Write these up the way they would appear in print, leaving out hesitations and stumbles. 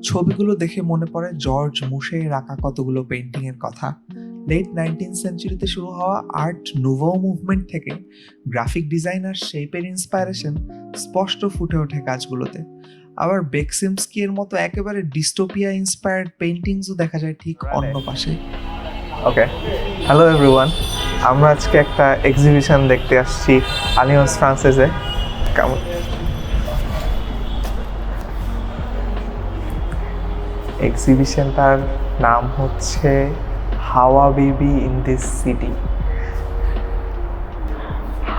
ছবিগুলো দেখে মনে পড়ে জর্জ মুশের আঁকা কতগুলো পেন্টিং এর কথা। লেট 19th সেঞ্চুরিতে শুরু হওয়া আর্ট নুভো মুভমেন্ট থেকে গ্রাফিক ডিজাইন আর শেপের ইন্সপায়ারেশন স্পষ্ট ফুটে ওঠে কাজগুলোতে। আবার বেকসিমস্কি এর মতো একেবারে ডিস্টোপিয়া ইন্সপায়ার্ড পেন্টিংসও দেখা যায় ঠিক অন্য পাশে। ওকে, হ্যালো এভরিওয়ান, আমরা আজকে একটা এক্সিবিশন দেখতে আসছি আলিয়ান্স ফ্রান্সেসে। কেমন এক্সিবিশনটার নাম হচ্ছে হাওয়া বিবি ইন দিস সিটি।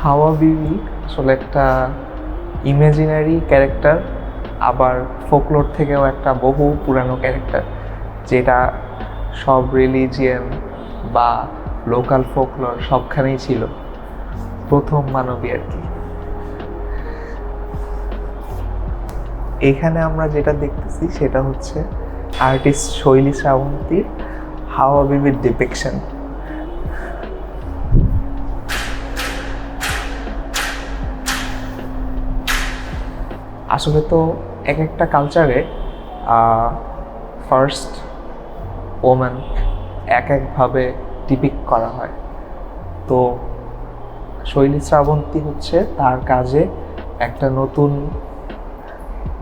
হাওয়া বিবি আসলে একটা ইমাজিনারি ক্যারেক্টার, আবার ফোকলোর থেকেও একটা বহু পুরানো ক্যারেক্টার, যেটা সব রিলিজিয়ন বা লোকাল ফোকলোর সবখানেই ছিল, প্রথম মানবী আর কি। এখানে আমরা যেটা দেখতেছি সেটা হচ্ছে আর্টিস্ট শৈলী শ্রাবন্তীর হাওয়া বিবির ডিপিকশন। আসলে তো এক একটা কালচারে ফার্স্ট ওম্যান এক একভাবে ডিপিক্ট করা হয়। তো শৈলী শ্রাবন্তী হচ্ছে তার কাজে একটা নতুন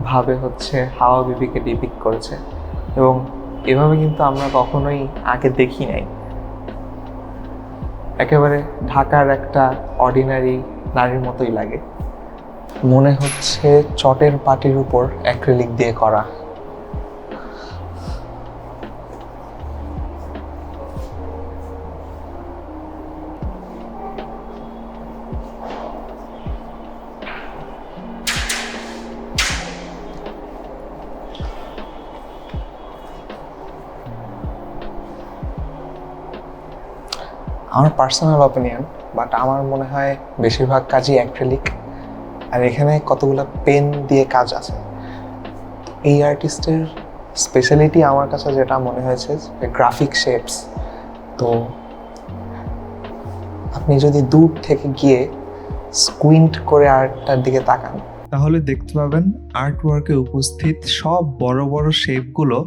ভাবে হচ্ছে হাওয়া বিবিকে ডিপিক্ট করেছে, এবং এভাবে কিন্তু আমরা কখনোই আগে দেখি নাই। একেবারে ঢাকার একটা অর্ডিনারি নারীর মতোই লাগে, মনে হচ্ছে চটের পাটির উপর অ্যাক্রিলিক দিয়ে করা। আমার পার্সোনাল অপিনিয়ন, বাট আমার মনে হয় বেশিরভাগ কাজই অ্যাক্রিলিক, আর এখানে কতগুলো পেন দিয়ে কাজ আছে। এই আর্টিস্টের স্পেশালিটি আমার কাছে যেটা মনে হয়েছে গ্রাফিক শেপস। তো আপনি যদি দূর থেকে গিয়ে স্কুইন্ট করে আর্টটার দিকে তাকান, তাহলে দেখতে পাবেন আর্ট ওয়ার্কে উপস্থিত সব বড় বড় শেপগুলো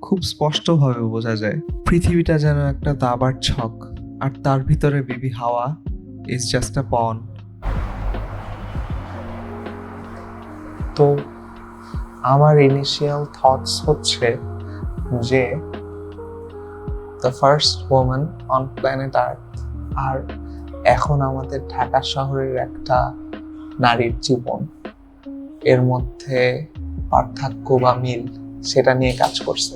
খুব স্পষ্টভাবে বোঝা যায়। পৃথিবীটা যেন একটা দাবার ছক, আর তার ভিতরে বিবি হাওয়া ইজ জাস্ট আ পন। তো আমার ইনিশিয়াল থটস হচ্ছে যে the first woman on planet earth আর এখন আমাদের ঢাকা শহরের একটা নারীর জীবন, এর মধ্যে পার্থক্য বা মিল সেটা নিয়ে কাজ করছে।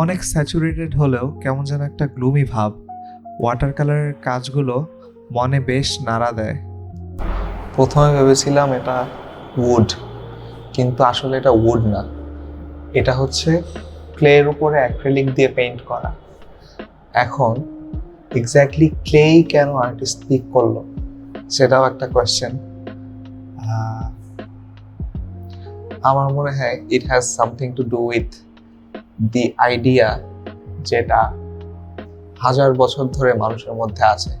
অনেক স্যাচুরেটেড হলেও কেমন যেন একটা গ্লুমি ভাব। ওয়াটার কালারের কাজগুলো মনে বেশ নাড়া দেয়। প্রথমে ভেবেছিলাম এটা উড, কিন্তু আসলে এটা উড না, এটা হচ্ছে ক্লের উপরে অ্যাক্রিলিক দিয়ে পেইন্ট করা। এখন এক্স্যাক্টলি ক্লেই কেন আর্টিস্ট পিক করলো সেটাও একটা কোয়েশ্চেন। আমার মনে হয় it has something to do with the idea যেটা হাজার বছর ধরে মানুষের মধ্যে আছে,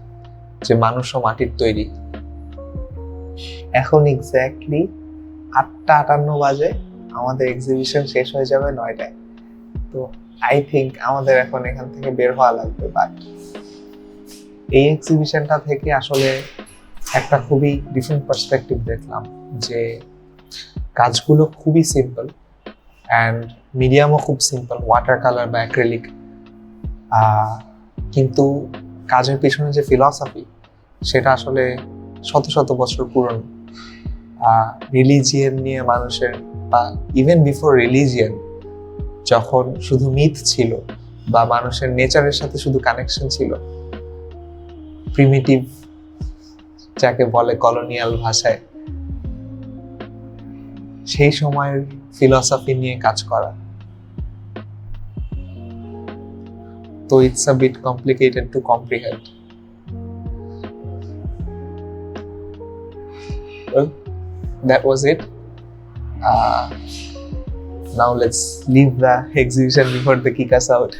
যে মানুষও মাটির তৈরি। এখন এক্স্যাক্টলি 8:58 বাজে, আমাদের এক্সিবিশন শেষ হয়ে যাবে 9টায়। তো আই থিঙ্ক আমাদের এখন এখান থেকে বের হওয়া লাগবে। বাট এই এক্সিবিশনটা থেকে আসলে একটা খুবই ডিফারেন্ট পার্সপেক্টিভ দেখলাম, যে কাজগুলো খুবই সিম্পল অ্যান্ড মিডিয়ামও খুব সিম্পল, ওয়াটার কালার বা অ্যাক্রিলিক, কিন্তু কাজের পিছনে যে ফিলসফি সেটা আসলে শত শত বছর পুরনো। রিলিজিয়ন নিয়ে মানুষের, বা ইভেন বিফোর রিলিজিয়ন, যখন শুধু মিথ ছিল বা মানুষের নেচারের সাথে শুধু কানেকশন ছিল, প্রিমিটিভ যাকে বলে কলোনিয়াল ভাষায়, সেই সময়ের ফিলসফি নিয়ে কাজ করা। তো it's a bit complicated to comprehend. Well, that was it. Now let's leave the exhibition before they kick us out.